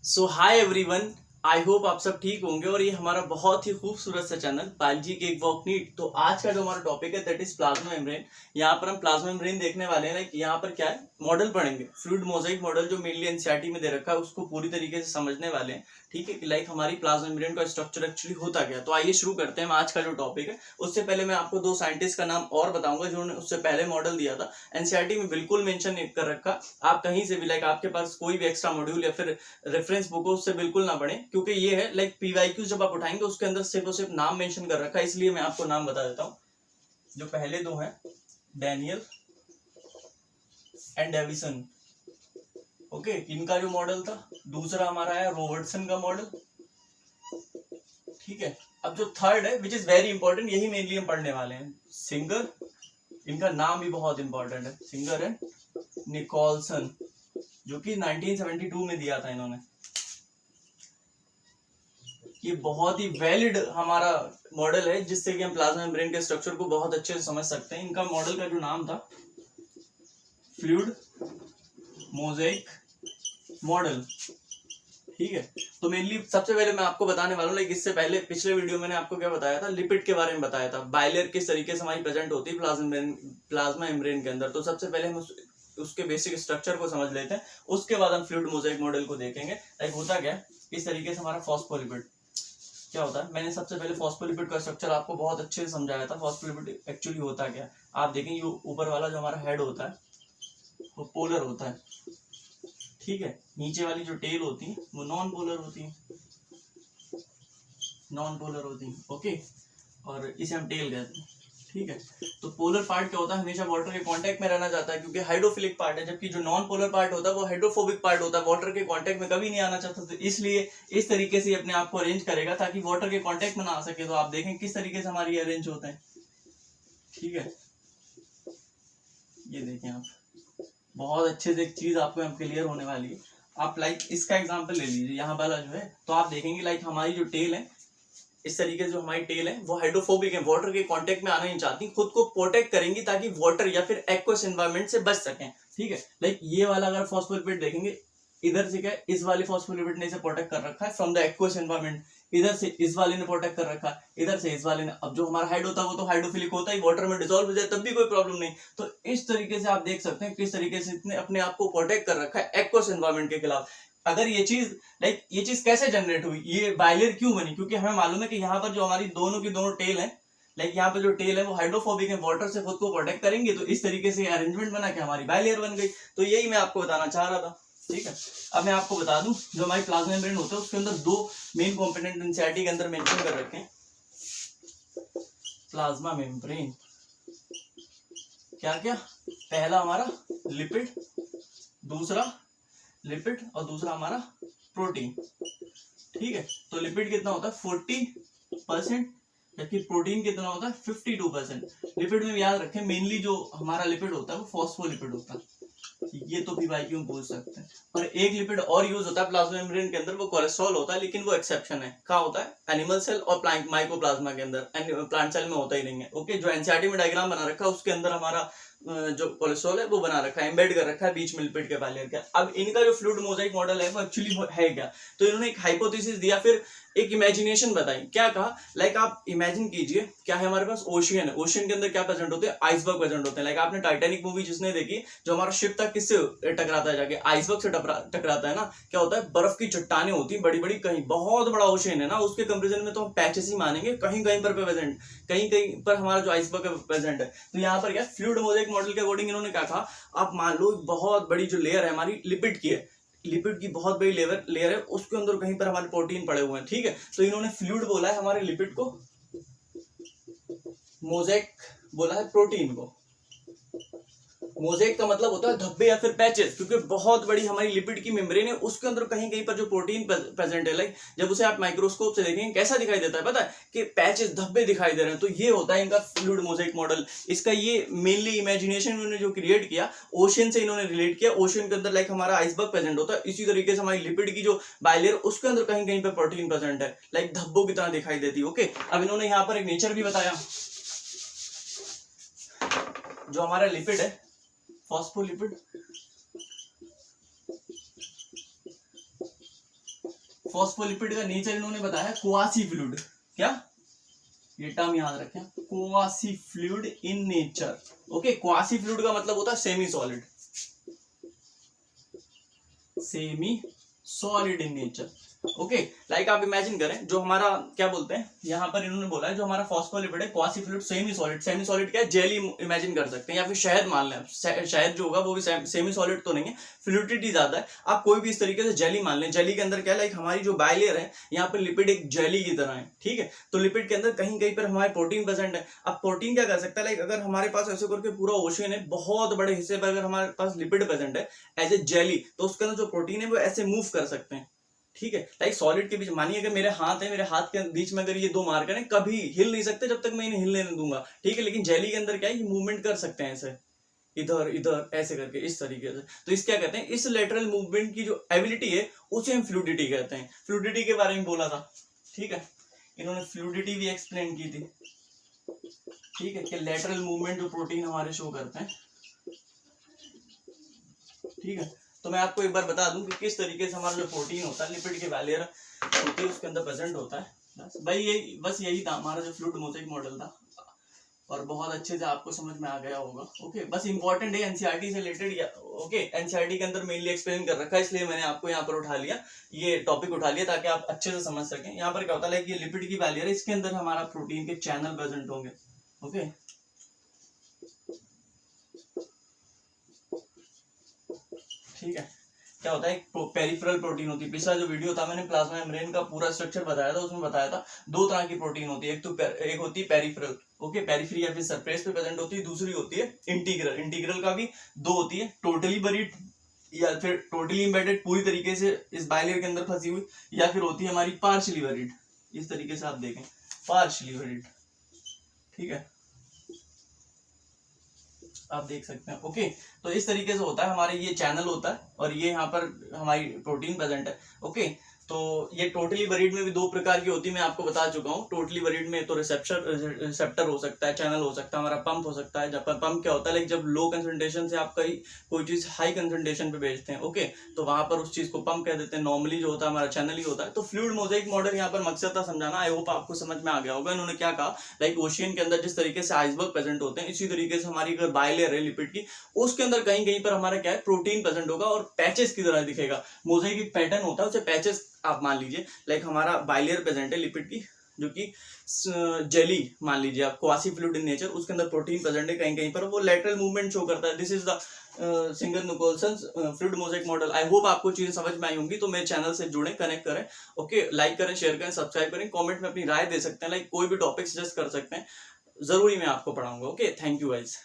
So hi everyone, I hope आप सब ठीक होंगे। और ये हमारा बहुत ही खूबसूरत सा channel biology cake walk NEET. तो आज का जो हमारा टॉपिक है दैट इज प्लाज्मा मेम्ब्रेन। यहाँ पर हम प्लाज्मा मेम्ब्रेन देखने वाले हैं। लाइक यहाँ पर क्या है, मॉडल पढ़ेंगे, फ्लूइड मोजाइक मॉडल जो मेनली एनसीईआरटी में दे रखा है उसको पूरी तरीके से समझने वाले हैं। ठीक है कि लाइक हमारी प्लाज्मा मेम्ब्रेन का स्ट्रक्चर एक्चुअली होता क्या। तो आइए शुरू करते हैं आज का जो टॉपिक है। उससे पहले मैं आपको दो साइंटिस्ट का नाम और बताऊंगा जिन्होंने उससे पहले मॉडल दिया था। एनसीईआरटी में बिल्कुल मेंशन कर रखा, आप कहीं से भी लाइक आपके पास कोई भी एक्स्ट्रा मॉड्यूल या फिर रेफरेंस बुक हो उससे बिल्कुल ना पढ़ें, क्योंकि ये है लाइक पीवाईक्यू जब आप उठाएंगे उसके अंदर सिर्फ और सिर्फ नाम मेंशन कर रखा है, इसलिए मैं आपको नाम बता देता हूँ। जो पहले दो हैं डैनियल एंड डेविसन, ओके, इनका जो मॉडल था। दूसरा हमारा है रॉबर्टसन का मॉडल, ठीक है। अब जो थर्ड है विच इज वेरी इंपॉर्टेंट, यही मेनली हम पढ़ने वाले हैं, सिंगर। इनका नाम भी बहुत इंपॉर्टेंट है, सिंगर एंड निकोलसन, जो कि 1972 में दिया था इन्होंने। ये बहुत ही वैलिड हमारा मॉडल है जिससे कि हम प्लाज्मा मेम्ब्रेन के स्ट्रक्चर को बहुत अच्छे से समझ सकते हैं। इनका मॉडल का जो नाम था फ्लूइड मोजाइक मॉडल, ठीक है। तो मेनली सबसे पहले मैं आपको बताने वाला हूँ, लाइक इससे पहले पिछले वीडियो मैंने आपको क्या बताया था, लिपिड के बारे में बताया था, बाइलेयर किस तरीके से हमारी प्रेजेंट होती है प्लाज्मा मेम्ब्रेन के अंदर। तो सबसे पहले हम उसके बेसिक स्ट्रक्चर को समझ लेते हैं, उसके बाद हम फ्लूइड मोजाइक मॉडल को देखेंगे। लाइक होता क्या है, इस तरीके से हमारा फॉस्फोलिपिड क्या होता है। मैंने सबसे पहले फॉस्फोलिपिड का स्ट्रक्चर आपको बहुत अच्छे से समझाया था। फॉस्फोलिपिड एक्चुअली होता क्या है, आप देखेंगे ऊपर वाला जो हमारा हेड होता है वो पोलर होता है, ठीक है। नीचे वाली जो टेल होती है वो नॉन पोलर होती है, ओके। और इसे हम टेल कहते हैं, ठीक है। तो पोलर पार्ट क्या होता है, हमेशा वाटर के कांटेक्ट में रहना चाहता है क्योंकि हाइड्रोफिलिक पार्ट है, जबकि जो नॉन पोलर पार्ट होता है वो हाइड्रोफोबिक पार्ट होता है, वाटर के कांटेक्ट में कभी नहीं आना चाहता। तो इसलिए इस तरीके से अपने आप को अरेंज करेगा ताकि वाटर के कांटेक्ट में ना आ सके। तो आप देखें किस तरीके से हमारी अरेंज होता है, ठीक है। ये देखें आप, बहुत अच्छे से एक चीज आपको यहाँ क्लियर होने वाली है। आप लाइक इसका एग्जांपल ले लीजिए, यहाँ वाला जो है, तो आप देखेंगे लाइक हमारी जो टेल है, इस तरीके से जो हमारी टेल है वो हाइड्रोफोबिक है, वाटर के कांटेक्ट में आना नहीं चाहती, खुद को प्रोटेक्ट करेंगी ताकि वाटर या फिर एक्वस एनवायरनमेंट से बच सकें, ठीक है। लाइक ये वाला अगर फॉस्फोलिपिड देखेंगे, इधर से क्या है, इस वाले फॉस्फोलिपिड ने इसे प्रोटेक्ट कर रखा है फ्रॉम द एक्वस एनवायरनमेंट, इधर से इस वाले ने प्रोटेक्ट कर रखा है, इधर से इस वाले ने। अब जो हमारा हेड होता है वो तो हाइड्रोफिलिक होता है, वाटर में डिसॉल्व हो जाए तब भी कोई प्रॉब्लम नहीं। तो इस तरीके से आप देख सकते हैं किस तरीके से इसने अपने आप को प्रोटेक्ट कर रखा है एक्वस एनवायरनमेंट के खिलाफ। अगर ये चीज लाइक ये चीज कैसे जनरेट हुई, ये बाइलेयर क्यों बनी, क्योंकि हमें मालूम है कि यहाँ पर जो हमारी दोनों की दोनों टेल है, लाइक यहाँ पर जो टेल है वो हाइड्रोफोबिक है, वाटर से खुद को प्रोटेक्ट करेंगे। तो इस तरीके से अरेंजमेंट बना के हमारी बाइलेयर बन गई। तो यही मैं आपको बताना चाह रहा था, ठीक है। अब मैं आपको बता दूं, जो हमारी प्लाज्मा मेम्ब्रेन होता है उसके अंदर दो मेन कंपोनेंट एनसीईआरटी के अंदर मेंशन कर रखे हैं। प्लाज्मा मेम्ब्रेन क्या क्या, पहला हमारा लिपिड, दूसरा लिपिड और दूसरा हमारा प्रोटीन, ठीक है। तो लिपिड कितना होता है 40%, जबकि प्रोटीन कितना होता है 52%। लिपिड में याद रखें मेनली जो हमारा लिपिड होता है वो फॉस्फोलिपिड होता है, ये तो पीवाईक्यू पूछ सकते हैं। और एक लिपिड और यूज होता है प्लाज्मा मेम्ब्रेन के अंदर, वो कोलेस्ट्रॉल होता है, लेकिन वो एक्सेप्शन है। कहाँ होता है, एनिमल सेल और माइकोप्लाज्मा के अंदर, प्लांट सेल में होता ही नहीं है, ओके। जो एनसीईआरटी में डायग्राम बना रखा है उसके अंदर हमारा जो कोलेस्ट्रॉल है वो बना रखा है, एम्बेड कर रखा है बीच में लिपिड के बाइलेयर का। अब इनका जो फ्लूइड मोजाइक मॉडल है वो एक्चुअली है क्या, तो इन्होंने एक हाइपोथेसिस दिया, फिर एक इमेजिनेशन बताई। क्या कहा, लाइक आप इमेजिन कीजिए क्या है, हमारे पास ओशियन है, ओशियन के अंदर क्या प्रेजेंट होते हैं, आइसबर्ग प्रेजेंट होते हैं। लाइक आपने टाइटैनिक मूवी जिसने देखी, जो हमारा शिप तक किससे टकराता है, जाके आइसबर्ग से टकराता है ना। क्या होता है, बर्फ की चट्टानें होती है बड़ी बड़ी, कहीं बहुत बड़ा ओशियन है ना, उसके कंपेरिजन में तो हम पैचेस ही मानेंगे, कहीं कहीं पर प्रेजेंट, कहीं कहीं पर हमारा जो आइसबर्ग प्रेजेंट है। तो यहाँ पर क्या फ्लूइड मोजाइक मॉडल के अकॉर्डिंग इन्होंने क्या कहा, आप मान लो बहुत बड़ी जो लेयर है हमारी लिपिड की है, लिपिड की बहुत बड़ी लेयर है, उसके अंदर कहीं पर हमारे प्रोटीन पड़े हुए हैं, ठीक है। तो इन्होंने फ्लूइड बोला है हमारे लिपिड को, मोजाइक बोला है प्रोटीन को। मोजेक का मतलब होता है धब्बे या फिर पैचेस, क्योंकि बहुत बड़ी हमारी लिपिड की मेम्ब्रेन है, उसके अंदर कहीं कहीं पर जो प्रोटीन प्रेजेंट है, लाइक जब उसे आप माइक्रोस्कोप से देखेंगे कैसा दिखाई देता है, पता है कि पैचेस धब्बे दिखाई दे रहे हैं। तो ये होता है इनका फ्लूइड मोजेक मॉडल। इसका ये मेनली इमेजिनेशन इन्होंने जो क्रिएट किया, ओशियन से इन्होंने रिलेट किया। ओशियन के अंदर लाइक हमारा आइसबर्ग प्रेजेंट होता है, इसी तरीके से हमारी लिपिड की जो बाइलेयर उसके अंदर कहीं कहीं पर प्रोटीन प्रेजेंट है, लाइक धब्बों की तरह दिखाई देती है, ओके। अब इन्होंने यहाँ पर एक नेचर भी बताया, जो हमारा लिपिड है फॉस्फोलिपिड, फॉस्फोलिपिड का नेचर इन्होंने बताया क्वासी फ्लूइड, क्या ये टर्म याद रखें, quasi fluid in nature. Okay, quasi fluid का मतलब होता है semi solid, semi solid in nature. Okay, like आप इमेजिन करें जो हमारा क्या बोलते हैं यहाँ पर इन्होंने बोला है जो हमारा फॉस्फोलिपिड है quasi fluid semi solid, semi solid क्या है, जेली इमेजिन कर सकते हैं या फिर शहद मान लें आप, शहद जो होगा वो भी सेमी सॉलिड तो नहीं है, फ्लूइडिटी ज्यादा है, आप कोई भी इस तरीके से जेली मान लें। जेली के अंदर क्या है, लाइक हमारी जो बायलेयर है यहाँ पर लिपिड एक जेली की तरह है, ठीक है। तो लिपिड के अंदर कहीं कहीं पर हमारे प्रोटीन प्रेजेंट है। अब प्रोटीन क्या कर सकता है, लाइक अगर हमारे पास ऐसे करके पूरा ओशन है, बहुत बड़े हिस्से पर अगर हमारे पास लिपिड प्रेजेंट है एज ए जेली, तो उसके अंदर जो प्रोटीन है वो ऐसे मूव कर सकते हैं, ठीक है। लाइक सॉलिड के बीच, मानिए अगर मेरे हाथ है, मेरे हाथ के बीच में अगर ये दो मार्कर हैं, कभी हिल नहीं सकते जब तक मैं इन्हें हिलने नहीं दूंगा, ठीक है। लेकिन जेली के अंदर क्या है, ये मूवमेंट कर सकते हैं ऐसे इधर इधर ऐसे करके इस तरीके से। तो इस क्या कहते हैं, इस लेटरल मूवमेंट की जो एबिलिटी है उसे हम फ्लूइडिटी कहते हैं। फ्लूइडिटी के बारे में बोला था, ठीक है, इन्होंने फ्लूइडिटी भी एक्सप्लेन की थी, ठीक है, कि लेटरल मूवमेंट जो प्रोटीन हमारे शो करते हैं, ठीक है। तो मैं आपको एक बार बता दूं कि किस तरीके से हमारा जो प्रोटीन होता है, लिपिड के बायलेयर होती है उसके अंदर प्रेजेंट होता है। बस यही था हमारा जो फ्लूइड मोज़ेक मॉडल था, और बहुत अच्छे से आपको समझ में आ गया होगा। ओके, बस इंपॉर्टेंट है एनसीईआरटी से रिलेटेड, ओके, एनसीईआरटी के अंदर मेनली एक्सप्लेन कर रखा है, इसलिए मैंने आपको यहाँ पर उठा लिया, ये टॉपिक उठा लिया ताकि आप अच्छे से समझ सकें। यहाँ पर क्या होता है, ये लिपिड की बायलेयर है, इसके अंदर हमारा प्रोटीन के चैनल प्रेजेंट होंगे। ओके, ठीक है। क्या होता है, पेरिफेरल प्रोटीन होती है। पिछला जो वीडियो था मैंने प्लाज्मा मेम्ब्रेन का पूरा स्ट्रक्चर बताया था, उसमें बताया था दो तरह की प्रोटीन होती है, एक होती है पेरिफेरल, ओके, पेरिफेरी या फिर सरफेस पे प्रेजेंट होती है, दूसरी होती है इंटीग्रल। इंटीग्रल का भी दो होती है, टोटली बरीड या फिर टोटली एम्बेडेड, पूरी तरीके से इस बायलेयर के अंदर फंसी हुई, या फिर होती है हमारी पार्शियली बरीड। इस तरीके से आप देखें, पार्शियली बरीड, ठीक है, आप देख सकते हैं। ओके, तो इस तरीके से होता है, हमारे ये चैनल होता है और ये यहाँ पर हमारी प्रोटीन प्रेजेंट है। ओके, तो ये टोटली बरीड में भी दो प्रकार की होती है, मैं आपको बता चुका हूँ। टोटली बरीड में तो रिसेप्टर हो सकता है, चैनल हो सकता है, हमारा पंप हो सकता है। जब पंप क्या होता है, लाइक जब लो कंसंट्रेशन से आप कोई चीज हाई कंसंट्रेशन पे भेजते हैं, ओके, तो वहां पर उस चीज को पंप कह देते हैं। नॉर्मली जो होता है हमारा चैनल ही होता है। तो फ्लूइड मोज़ेक मॉडल यहाँ पर मकसद था समझाना, आई होप आपको समझ में आ गया होगा। इन्होंने क्या कहा, लाइक ओशियन के अंदर जिस तरीके से आइसबर्ग प्रेजेंट होते हैं, इसी तरीके से हमारी अगर बायलेयर है लिपिड की, उसके अंदर कहीं कहीं पर हमारा क्या है, प्रोटीन प्रेजेंट होगा और पैचेस की तरह दिखेगा। मोज़ेक एक पैटर्न होता है, उसे पैचेस आप मान लीजिए। लाइक हमारा बायलेयर प्रेजेंट है लिपिड की, जो कि जेली मान लीजिए आप, क्वासी फ्लूइड इन नेचर, उसके अंदर प्रोटीन प्रेजेंट है कहीं कहीं पर, वो लेटरल मूवमेंट शो करता है। This is the singer-Nicolson fluid mosaic model. I hope आपको चीजें समझ में आई होंगी। तो मेरे चैनल से जुड़े, कनेक्ट करें, ओके, लाइक करें, शेयर करें, सब्सक्राइब करें, कमेंट में अपनी राय दे सकते हैं, लाइक कोई भी टॉपिक सजेस्ट कर सकते हैं, जरूरी मैं आपको पढ़ाऊंगा। Okay, thank you guys.